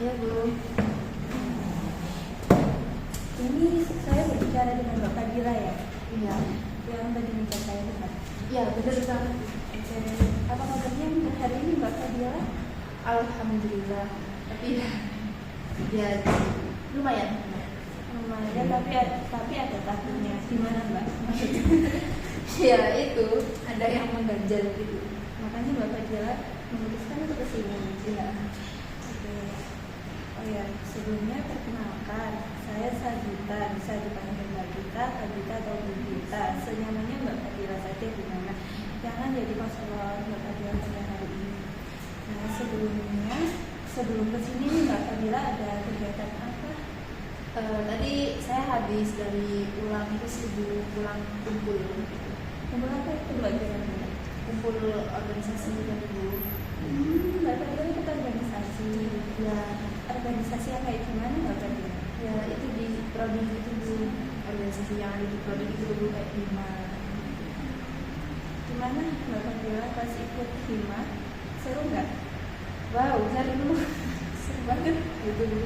Iya Bu. Ini saya berbicara dengan Mbak Fadila ya? Iya. Yang tadi minta saya dengar. Iya benar banget. Oke. Apa kabarnya hari ini Mbak Fadila? Alhamdulillah. Tapi ya lumayan. Lumayan, tapi ada takutnya. Gimana Mbak? Maksudnya? Ya itu ada yang mengganjal gitu. Makanya Mbak Fadila memutuskan untuk kesini. Iya. Oke. Oh ya, sebelumnya perkenalkan, saya Sagita, bisa dipanggil Mbak Gita, Kak Gita atau Bu Gita. Senyamannya Mbak Fadila saja gimana? Jangan jadi konselor Mbak Fadila pada hari ini. Nah, sebelum kesini nih Mbak Fadila ada kegiatan apa? Tadi saya habis dari pulang itu pulang kumpul. Kumpul apa itu Mbak Fadila? Kumpul organisasi dari Bu. Mbak Fadila ikut organisasi. Ya, Organisasi yang kayak gimana Mbak Fadila? ya itu di prodi itu Bu. Organisasi yang ada di prodi itu dulu kayak Bima. Gimana Mbak Fadila pas ikut Hima? Seru nggak? Wow, seru. Seru banget gitu Bu.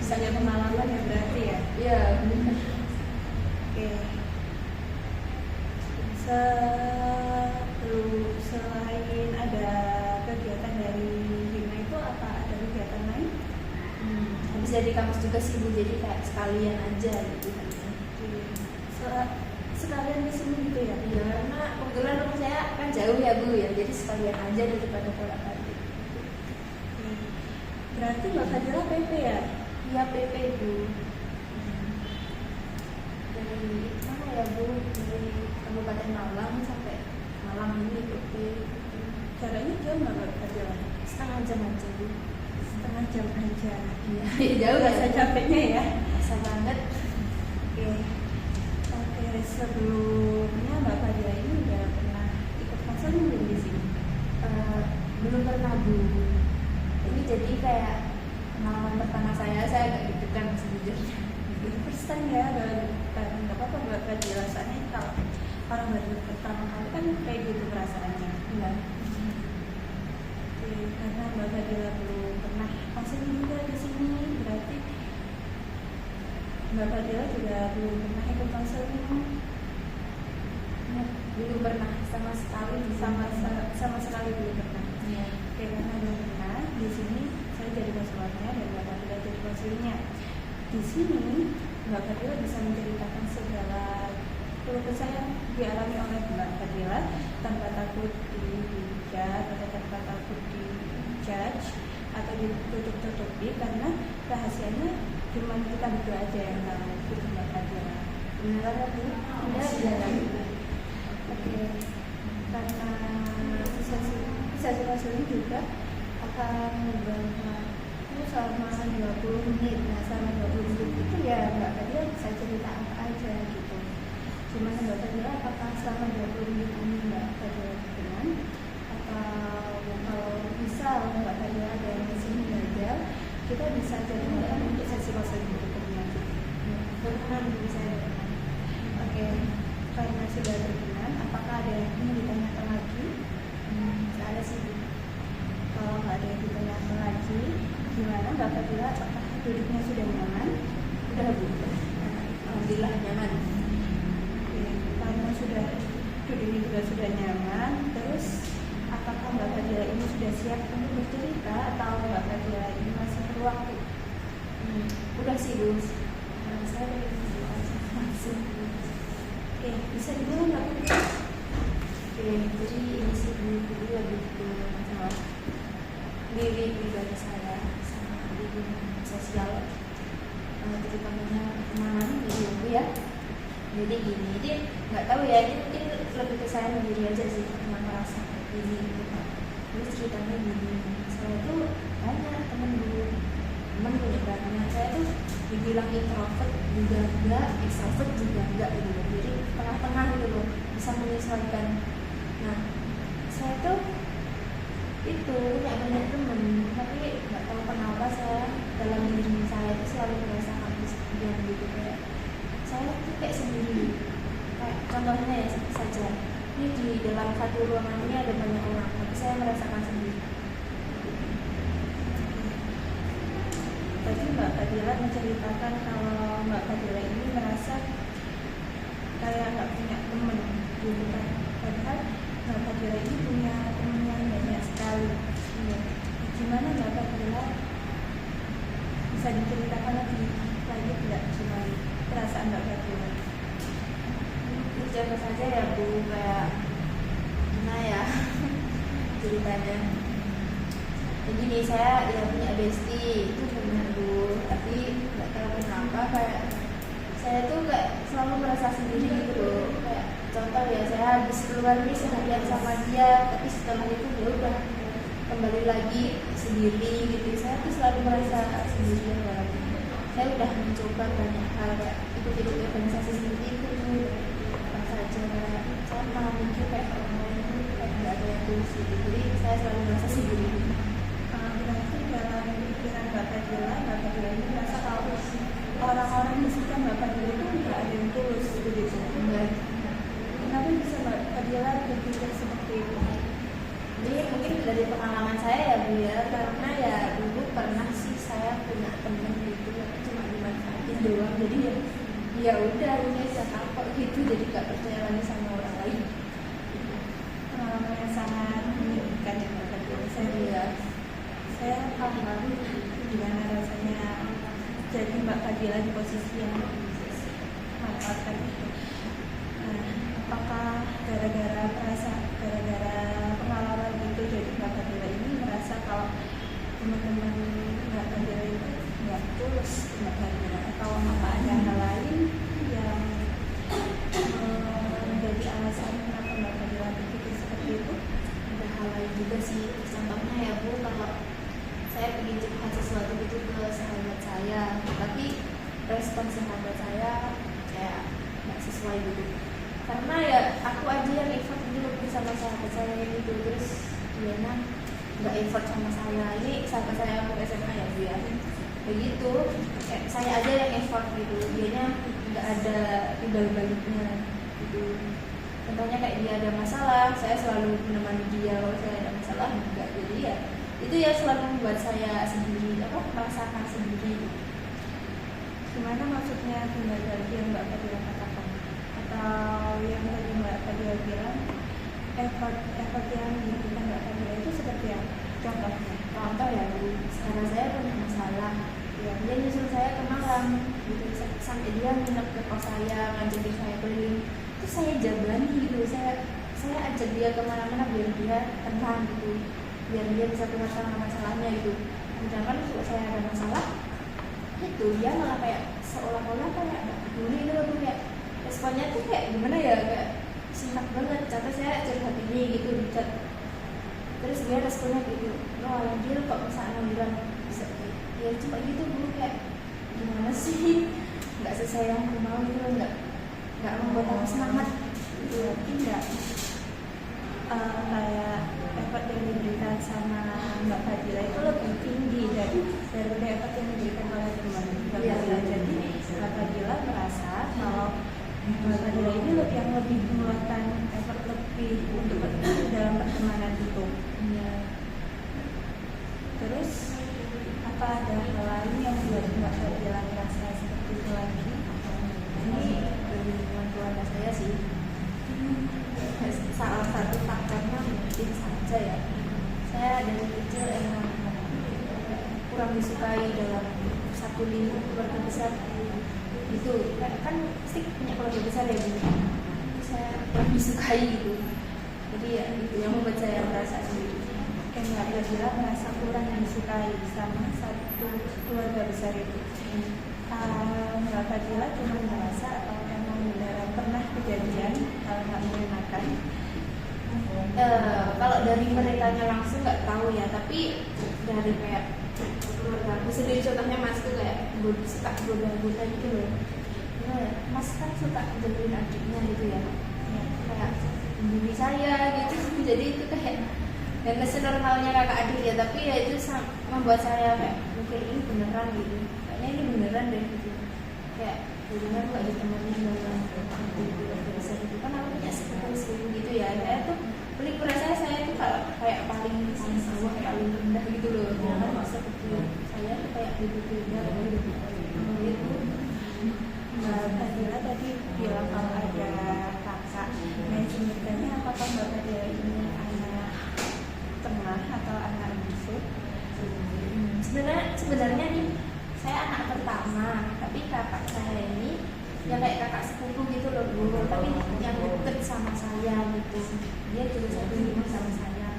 Banyak pengalaman ya berarti ya? Iya, benar. Oke. Selain ada kegiatan dari Hima itu apa ada kegiatan lain? Habis dari kampus juga sih Bu, jadi kayak sekalian aja gitu kan. Sekalian di sini gitu ya? Iya, karena kebetulan rumah saya kan jauh ya Bu ya, jadi sekalian aja daripada bolak-balik. Berarti Mbak Fadila PP ya? Iya PP Bu. Dari mana ya Bu? Dari Kabupaten Malang sampai Malang ini PP. Caranya jauh nggak Mbak Fadila? Setengah jam aja Bu. Setengah jam aja. Iya, jauh Rasa ya. capeknya ya? Rasa banget. Oke. Sebelumnya Mbak Fadila ini udah pernah ikut konseling belum di sini? Belum pernah Bu. Ini jadi kayak pengalaman pertama saya agak deg-degan sejujurnya. First time ya, nggak apa-apa Mbak Fadila. Soalnya kalau orang baru pertama kali kan kayak gitu perasaannya. Iya. Oke, karena Mbak Fadila belum pernah konseling juga di sini, berarti Mbak Fadila juga belum pernah ikut konseling. Belum pernah sama sekali Sama sekali belum pernah. Iya. Oke, karena belum pernah, di sini saya jadi konselornya dan Mbak Fadila jadi konselingnya. Di sini Mbak Fadila bisa menceritakan segala keluh kesah yang dialami oleh Mbak Fadila tanpa takut dihujat atau tanpa takut dijudge atau ditutup-tutupi, karena rahasianya cuma kita berdua aja yang tahu, itu Mbak Fadila. Benar ya Bu? Iya. Oke, karena sesi konseling juga akan membahas selama 20 menit. Nah, selama 20 menit itu ya Mbak Fadila bisa cerita apa aja gitu. Gimana Mbak Fadila, apakah selama 20 menit ini Mbak Fadila berkenan? Atau kalau misal Mbak Fadila ada yang di sini gagal, kita bisa jadwalkan untuk sesi konseling berikutnya. Berkenan Bu saya. Oke, karena sudah berkenan, apakah ada yang ingin ditanyakan lagi? Nggak ada sih Bu. Kalau nggak ada yang ditanyakan lagi, gimana Mbak Fadila? Apakah duduknya sudah nyaman? Udah Bu. Alhamdulillah nyaman. Oke, karena sudah duduknya juga sudah nyaman, terus apakah Mbak Fadila ini sudah siap untuk bercerita atau Mbak Fadila ini masih perlu waktu? Udah sih Bu. Saya pengen berdoa langsung. Oke, bisa dimulai Mbak Fadila? Oke, jadi ini sih dulu lebih ke masalah diri pribadi saya sama lingkungan sosial, terutamanya pertemanan gitu ya Bu ya. Jadi gini, jadi nggak tahu ya, ini mungkin lebih ke saya sendiri aja sih pernah merasa kayak gini gitu Pak. Terus ceritanya gini, saya tuh banyak temen dulu, temen punya banyak. Saya tuh dibilang introvert juga enggak, extrovert juga enggak gitu loh. Jadi tengah-tengah gitu loh, bisa menyesuaikan. Nah, saya tuh itu punya banyak temen, tapi nggak tahu kenapa saya dalam diri saya itu selalu merasakan kesepian gitu, kayak saya tuh kayak sendiri. Kayak contohnya ya saja, ini di dalam satu ruangan ini ada banyak orang, tapi saya merasakan sendiri. Mbak Fadila menceritakan kalau Mbak Fadila ini merasa kayak nggak punya teman gitu kan. Padahal Mbak Fadila ini punya teman yang banyak sekali. Ya. Gimana Mbak Fadila, bisa diceritakan lebih lagi tidak cuma perasaan Mbak Fadila? Siapa saja ya Bu, kayak gimana ya ceritanya. Jadi nih saya ya punya bestie itu benar Bu, tapi nggak tahu kenapa kayak saya tuh kayak selalu merasa sendiri gitu loh. Kayak contoh ya, saya habis keluar nih seharian sama dia, tapi setelah itu dia udah kembali lagi sendiri gitu. Saya tuh selalu merasa sendirian walaupun saya udah mencoba banyak hal kayak ikut-ikut organisasi seperti itu, apa saja kayak sama mungkin kayak orang lain tuh kayak nggak ada yang tulus gitu. Jadi saya selalu merasa sendiri. Berarti dalam pikiran Mbak Fadila ini merasa kalau orang-orang di sekitar Mbak Fadila itu nggak ada yang tulus gitu. Enggak. Kenapa bisa Mbak Fadila berpikir seperti itu? Jadi mungkin dari pengalaman saya ya Bu ya, karena ya dulu pernah sih saya punya temen gitu cuma dimanfaatin doang, jadi ya udah saya udah kapok gitu, jadi gak percaya lagi sama orang lain. Pengalaman yang sangat menyedihkan ya Mbak Fadila. Saya paham gimana rasanya jadi Mbak Fadila di posisi yang manfaatkan itu. Apakah gara-gara pengalaman itu jadi Mbak Fadila ini merasa kalau teman-teman Mbak Fadila itu nggak tulus Mbak Fadila, atau apa ada hal lain yang menjadi alasan kenapa Mbak Fadila berpikir seperti itu? Ada hal lain juga sih, contohnya ya Bu, kalau saya pengen curhat sesuatu itu ke sahabat saya, tapi respon sahabat saya kayak nggak sesuai gitu. Karena ya aku aja yang effort dulu sama sahabat saya gitu, terus dia nggak effort sama saya. Ini sahabat saya waktu SMA ya Bu ya, begitu kayak saya aja yang effort gitu, dianya nggak ada timbal baliknya gitu. Contohnya kayak dia ada masalah, saya selalu menemani dia. Kalau saya ada masalah enggak, jadi ya itu ya selalu membuat saya sendiri, merasakan sendiri. Gimana maksudnya timbal balik yang Mbak Fadila katakan? Atau yang tadi Mbak Fadila bilang effort yang dilakukan Mbak Fadila itu seperti apa? Contohnya? Contoh ya Bu, sekarang saya punya masalah ya, dia nyusul saya ke Malang gitu, sampai dia nginep ke kos saya, ngajakin saya keliling, terus saya jabani gitu, saya ajak dia kemana-mana biar dia tenang gitu, biar dia bisa keluar sama masalahnya gitu. Sedangkan kalau saya ada masalah itu dia malah kayak seolah-olah kayak nggak peduli gitu loh, kayak responnya tuh kayak gimana ya, kayak singkat banget. Contoh saya curhat ini gitu di chat, terus dia responnya gitu, lo dia kok misalnya bilang bisa ya cuma gitu Bu, kayak gimana sih, nggak sesuai yang aku mau gitu, nggak membuat aku semangat gitu. Tidak kayak effort yang diberikan sama Mbak Fadila itu lebih tinggi daripada effort yang diberikan oleh teman Mbak Fadila. Jadi Mbak Fadila merasa kalau Mbak Fadila ini yang lebih mengeluarkan effort lebih untuk dalam pertemanan itu. Ya. Terus apa ada hal lain yang membuat Mbak Fadila merasa seperti itu lagi? Ini dari lingkungan keluarga saya sih. Salah satu faktornya mungkin saja ya, saya dari kecil emang kurang disukai dalam satu lingkup keluarga besar gitu. Kan pasti punya keluarga besar ya Bu, saya kurang disukai gitu. Jadi ya itu yang membuat saya merasa sendiri. Mbak Fadila merasa kurang disukai sama satu keluarga besar itu. Mbak Fadila cuma merasa atau emang beneran pernah kejadian hal nggak mengenakan? Kalau dari merekanya langsung nggak tahu ya, tapi dari kayak keluarga aku sendiri, contohnya Mas tuh kayak suka goda-goda gitu loh. Mas kan suka jebelin adiknya gitu ya, kayak membuli saya gitu. Jadi itu kayak dan senormalnya kakak adik ya, tapi ya itu membuat saya kayak mikir ini beneran gitu, kayaknya ini beneran deh gitu. Kayak beneran nggak ditemenin dalam biasa gitu kan, aku punya sepupu gitu ya. Saya tuh paling merasa saya tuh kayak paling bawah, paling rendah gitu loh. Jangan seperti saya tuh kayak beda-beda gitu. Itu Mbak Fadila tadi bilang kalau ada kakak. Nah sebenarnya apakah Mbak Fadila ini anak tengah atau anak bungsu? Sebenarnya nih saya anak pertama, tapi kakak saya ini ya kayak kakak sepupu gitu loh Bu, tapi yang deket sama saya gitu. Dia juga satu rumah sama saya.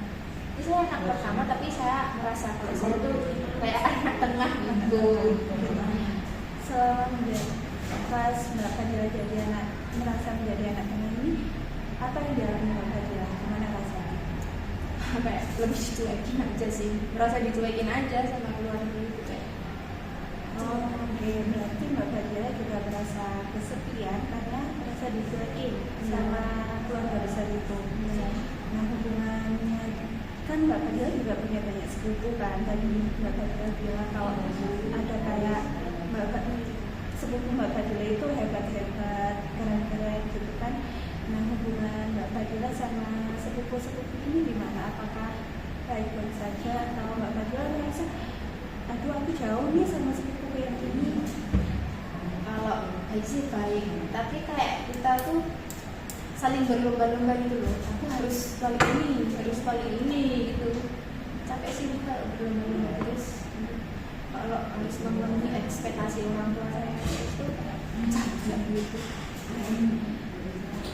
Jadi saya anak pertama, tapi saya merasa kalau saya tuh kayak anak tengah gitu. Selama pas Mbak Fadila jadi anak, merasa menjadi anak tengah ini, apa yang dialami Mbak Fadila? Gimana rasanya? Kayak lebih dicuekin aja sih, merasa dicuekin aja sama keluarga gitu kayak. Oh, oke. Berarti Mbak Fadila juga merasa kesepian karena merasa dicuekin sama keluarga besar itu. Nah, hubungannya kan Mbak Fadila juga punya banyak sepupu kan. Tadi Mbak Fadila bilang kalau ada kayak sepupu Mbak Fadila itu hebat-hebat, keren-keren gitu kan. Nah, hubungan Mbak Fadila sama sepupu-sepupu ini gimana? Apakah baik-baik saja atau Mbak Fadila merasa aduh aku jauh nih sama sepupu yang ini? Kalau baik sih baik, tapi kayak kita tuh saling berlomba-lomba gitu loh. Aku harus paling ini gitu. Capek sih kalau berlomba-lomba terus. Kalau harus memenuhi ekspektasi orang tua saya itu capek gitu.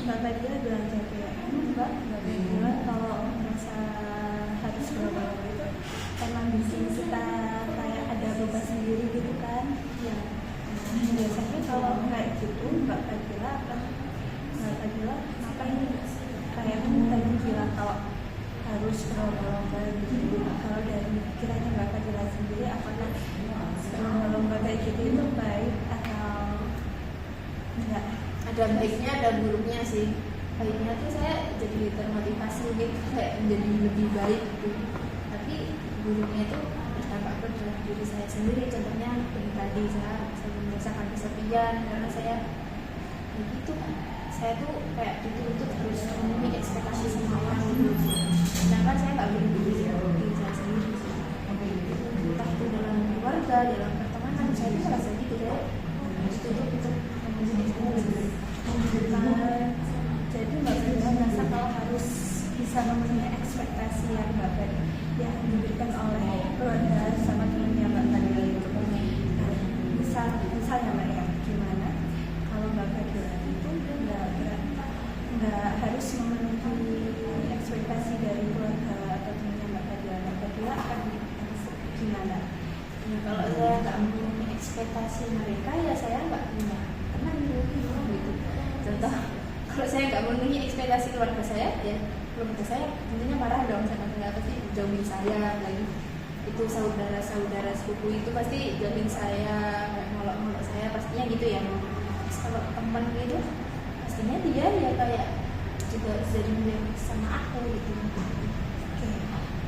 Mbak Fadila bilang capek. Mbak Fadila kalau merasa harus berlomba-lomba itu emang bikin kita kayak ada beban sendiri gitu kan? Ya. Biasanya kalau nggak gitu Mbak Fadila ngapain? Kayak tadi bilang kalau harus berlomba-lomba gitu. Kalau dari kiranya Mbak Fadila sendiri, apakah berlomba-lomba kayak gitu itu baik atau enggak? Ada baiknya, ada buruknya sih. Baiknya tuh saya jadi termotivasi gitu, kayak menjadi lebih baik gitu. Tapi buruknya tuh berdampak ke dalam diri saya sendiri. Contohnya tadi saya merasakan kesepian karena saya begitu kan. Saya tuh kayak dituntut harus memenuhi ekspektasi semua orang gitu. Sedangkan saya nggak boleh diri saya sendiri. Entah itu dalam keluarga, dalam pertemanan, saya tuh merasa gitu deh. Dituntut untuk memenuhi ekspektasi. Jadi Mbak Fadila merasa kalau harus bisa memenuhi ekspektasi yang diberikan oleh keluarga sama temannya Mbak Fadila itu. Misalnya Mbak ya, gimana kalau Mbak Fadila itu nggak harus memenuhi ekspektasi dari keluarga atau temannya Mbak Fadila akan gimana? Ya, kalau saya nggak memenuhi ekspektasi mereka, ya saya nggak punya teman gitu. Contoh, kalau saya nggak memenuhi ekspektasi keluarga saya, ya keluarga saya tentunya marah dong sama saya, pasti jauhin saya lagi. Itu saudara sepupu itu pasti jauhin saya, ngolok-ngolok saya, pastinya gitu ya. Terus kalau teman gitu, pastinya dia ya kayak juga jadi sama aku gitu. Oke.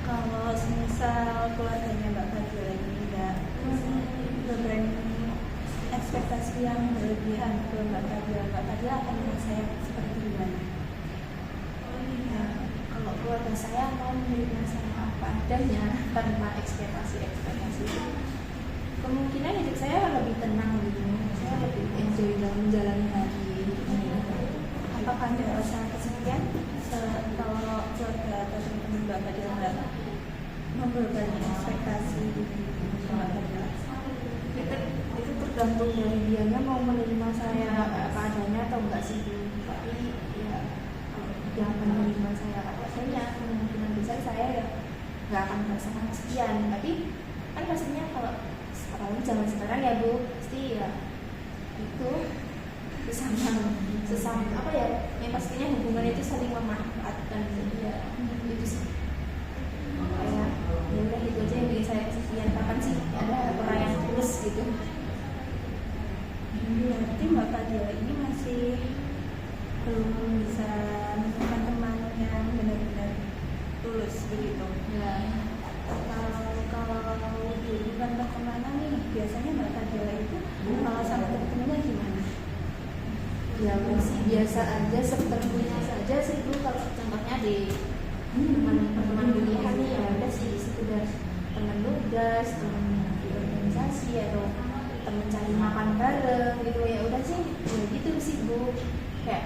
Kalau misal keluarganya Mbak Fadila ini nggak berani ekspektasi yang berlebihan ke Mbak Fadila akan merasa seperti gimana? Ya, kalau keluarga saya mau menerima saya apa adanya tanpa ekspektasi kemungkinan hidup saya lebih tenang gitu, saya lebih enjoy dalam menjalani hari. Apakah Anda merasa kesepian kalau keluarga atau teman-teman Mbak Fadila nggak membebani ekspektasi Mbak Fadila? Itu tergantung dari dianya mau menerima saya apa adanya atau enggak sih. Tapi ya yang menerima saya apa adanya, kemungkinan besar saya ya nggak akan merasakan kesepian. Tapi kan pastinya kalau apalagi zaman sekarang ya Bu, pasti ya itu sesama apa ya, yang pastinya hubungan itu saling memanfaatkan. Jadi ya itu sih kayak ya udah itu aja yang bikin saya kesepian. Kapan sih ada orang yang tulus gitu. Berarti Mbak Fadila ini masih belum bisa menemukan teman yang benar-benar tulus begitu. Ya, Kalau di bukan pertemanan nih, biasanya Mbak Fadila itu kalau sama teman-temannya gimana? ya masih biasa aja, sepertinya saja sih Bu. Kalau contohnya di teman kuliah nih ya udah sih sekedar teman tugas, teman di organisasi komunikasi atau temen cari makan bareng gitu, ya udah sih ya gitu sih Bu, kayak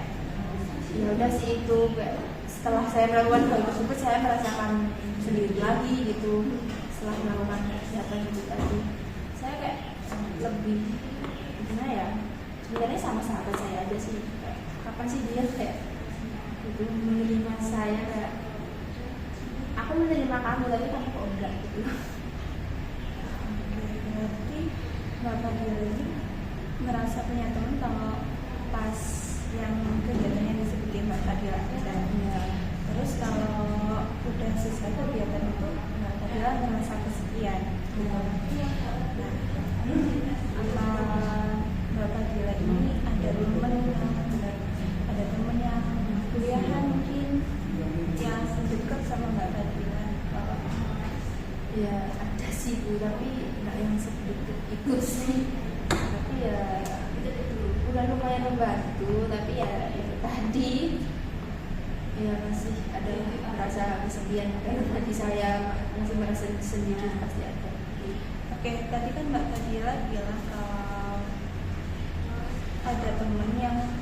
ya udah sih itu kayak setelah saya melakukan hal tersebut saya merasakan sendiri lagi gitu. Setelah melakukan kegiatan itu tadi saya kayak lebih gimana ya, sebenarnya sama sahabat saya aja sih, kayak kapan sih dia kayak itu menerima saya, kayak aku menerima kamu tapi kamu kok enggak gitu. Berarti Mbak Fadila ini merasa punya teman kalau pas yang kegiatan yang disebutin Mbak Fadila Ya. terus kalau udah selesai kegiatan itu Mbak Fadila merasa kesepian gitu. Nah, apa Mbak Fadila ini ada teman yang ada teman yang kuliahan mungkin yang dekat sama Mbak Fadila? Ya ada sih Bu, tapi nggak yang sedikit itu sih, tapi ya itu udah lumayan membantu, tapi ya itu tadi ya masih ada merasa kesepian karena tadi saya masih merasa sendiri, pasti ada. Oke, tadi kan Mbak Fadila bilang kalau ada teman yang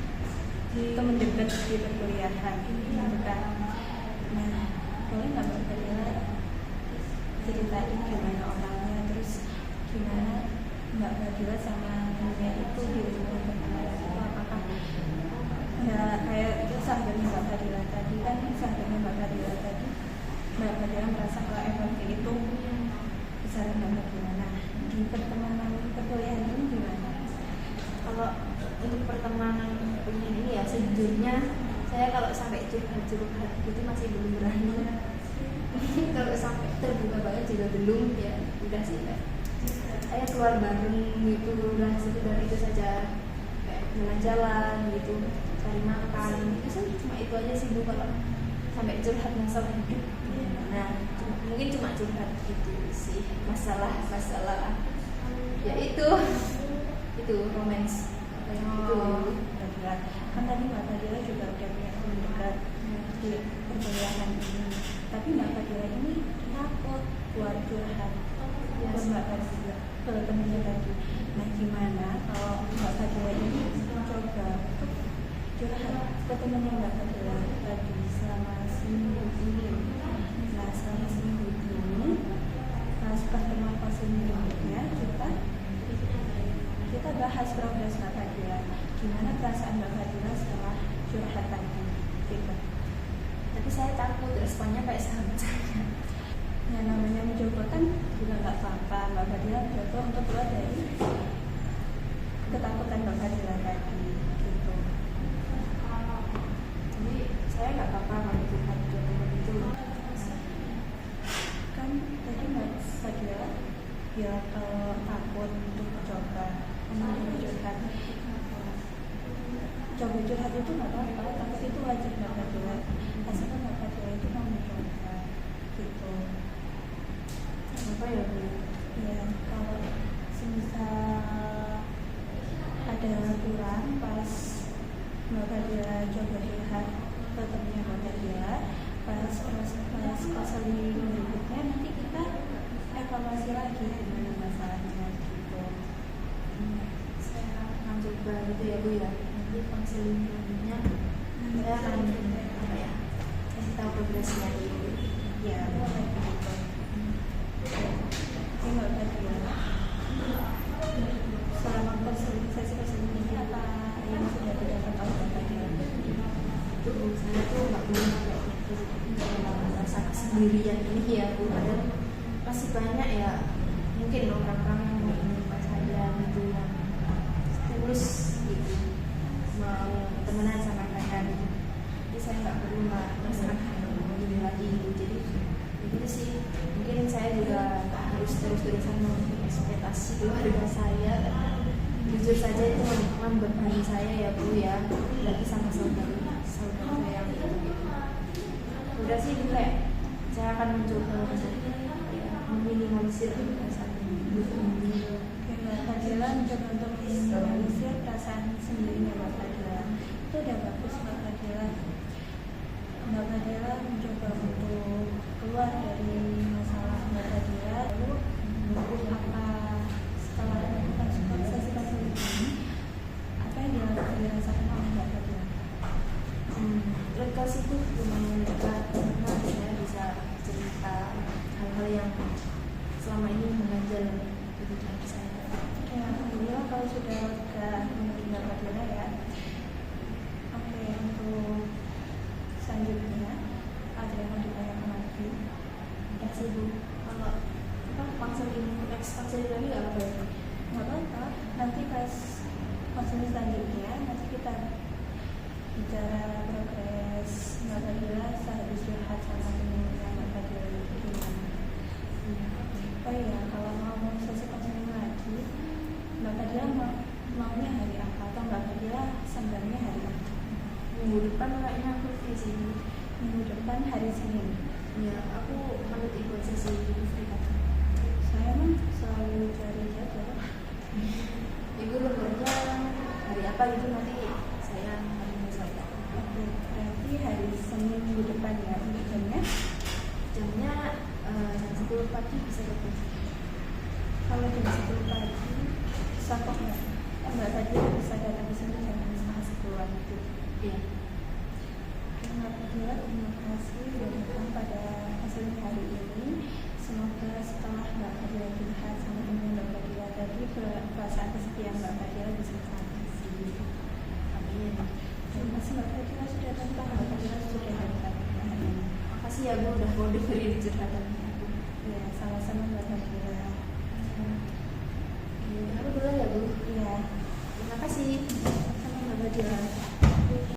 teman dekat di perkuliahan gitu kan. Nah, boleh nggak Mbak Fadila ceritain gimana orangnya, terus gimana Mbak Fadila sama temennya itu di lingkungan pertemanan itu, apakah ya kayak itu sahabatnya Mbak Fadila tadi kan, sahabatnya Mbak Fadila tadi Mbak Fadila merasa kalau FMP itu besaran banget gimana di pertemanan perkuliahan ini gimana? Kalau untuk pertemanan ini ya sejujurnya saya kalau sampai curhat itu masih belum berani. Kalau sampai terbuka banget juga belum, ya udah sih kayak saya keluar bareng gitu, udah sekedar itu saja, kayak jalan-jalan gitu, cari makan itu sih, cuma itu aja sih Bu. Kalau sampai curhat masalah hidup, nah mungkin cuma curhat gitu sih, masalah ya itu romance apa yang itu. Fadila kan tadi Mbak Fadila juga udah punya teman dekat di perkuliahan ini, tapi Mbak Fadila ini takut buat curhat ke Mbak Fadila, ke temennya tadi. Nah, gimana kalau Mbak Fadila ini mencoba untuk curhat ke temennya Mbak Fadila tadi selama seminggu ini? Nah, selama seminggu ini pas pertemuan berikutnya kita bahas progres Mbak Fadila, gimana perasaan Mbak Fadila setelah curhat tadi gitu. Tapi saya takut responnya kayak sahabat saya. Yang namanya mencoba kan juga nggak apa-apa. Mbak Fadila mencoba untuk keluar dari ketakutan Mbak Fadila tadi gitu. Jadi saya nggak apa-apa kalau curhat itu. Kan tadi Mbak Fadila bilang kalau takut untuk coba curhat. Coba curhat itu nggak apa-apa, takut itu wajar Mbak Fadila. Asalkan Mbak Fadila itu mau mencoba gitu. Apa ya Bu? Ya, kalau semisal ada kurang pas Mbak Fadila coba curhat ke temennya Mbak Fadila, pas konseling berikutnya nanti kita evaluasi lagi gimana masalahnya gitu. Saya akan coba gitu ya Bu ya. Nanti konseling selanjutnya saya akan apa ya, kasih tahu progresnya dulu. Ya, boleh gitu. Oke, Mbak Fadila, selama sesi konseling ini apa yang sudah didapat oleh Mbak Fadila? Itu Bu, saya tuh nggak boleh kayak gitu, merasa kesendirian ini ya Bu. Padahal masih banyak ya mungkin orang-orang yang mau menerima saya gitu, yang tulus gitu mau temenan sama saya gitu. Jadi saya nggak perlu merasakan ini lagi gitu. Jadi itu sih, mungkin saya juga nggak harus terus-terusan memenuhi ekspektasi keluarga saya, karena jujur saja itu membebani saya ya Bu ya, lagi sama saudara saya yang itu gitu. Udah sih kayak saya akan mencoba untuk meminimalisir perasaan ini. Oke, Mbak Fadila mencoba untuk meminimalisir perasaan sendirinya Mbak Fadila. Itu udah bagus Mbak Fadila. Mbak Fadila mencoba untuk keluar dari masalah Mbak Fadila. Lalu apa setelah mengganjal itu di hati saya. Ya, alhamdulillah kalau sudah menerima Fadila ya. Oke, untuk selanjutnya ada yang mau ditanyakan lagi? Ya sih Bu, kalau apa konseling next konseling lagi nggak apa-apa ya? Nggak apa-apa, nanti pas konseling selanjutnya nanti kita bicara progres Mbak Fadila sehabis curhat sama temennya Mbak Fadila itu gimana. Oh iya, kalau mau sesi konseling lagi Mbak Fadila maunya hari apa atau Mbak Fadila senggangnya hari apa? Minggu depan kayaknya aku free sih. Minggu depan hari Senin. Ya, aku menurut ibu sesi free kan. Saya mah selalu cari jadwal. Ibu lemburnya hari apa gitu nanti saya akan menyesuaikan. Oke, berarti hari Senin minggu depan ya untuk jamnya. Jamnya jam 10 pagi bisa datang. Kalau jam 10 pagi bisa kok nggak? Mbak Fadila bisa datang ke sini jam 9:30 gitu. Iya. Mbak Fadila, terima kasih sudah datang pada konseling hari ini. Semoga setelah Mbak Fadila curhat sama teman Mbak Fadila tadi perasaan kesepian Mbak Fadila bisa teratasi. Amin. Terima kasih Mbak Fadila sudah datang. Mbak Fadila sudah datang. Makasih ya Bu udah mau dengerin curhatannya aku. Ya, sama-sama Mbak Fadila. Aku dulu ya Bu. Iya, Terima kasih. sama Mbak Fadila.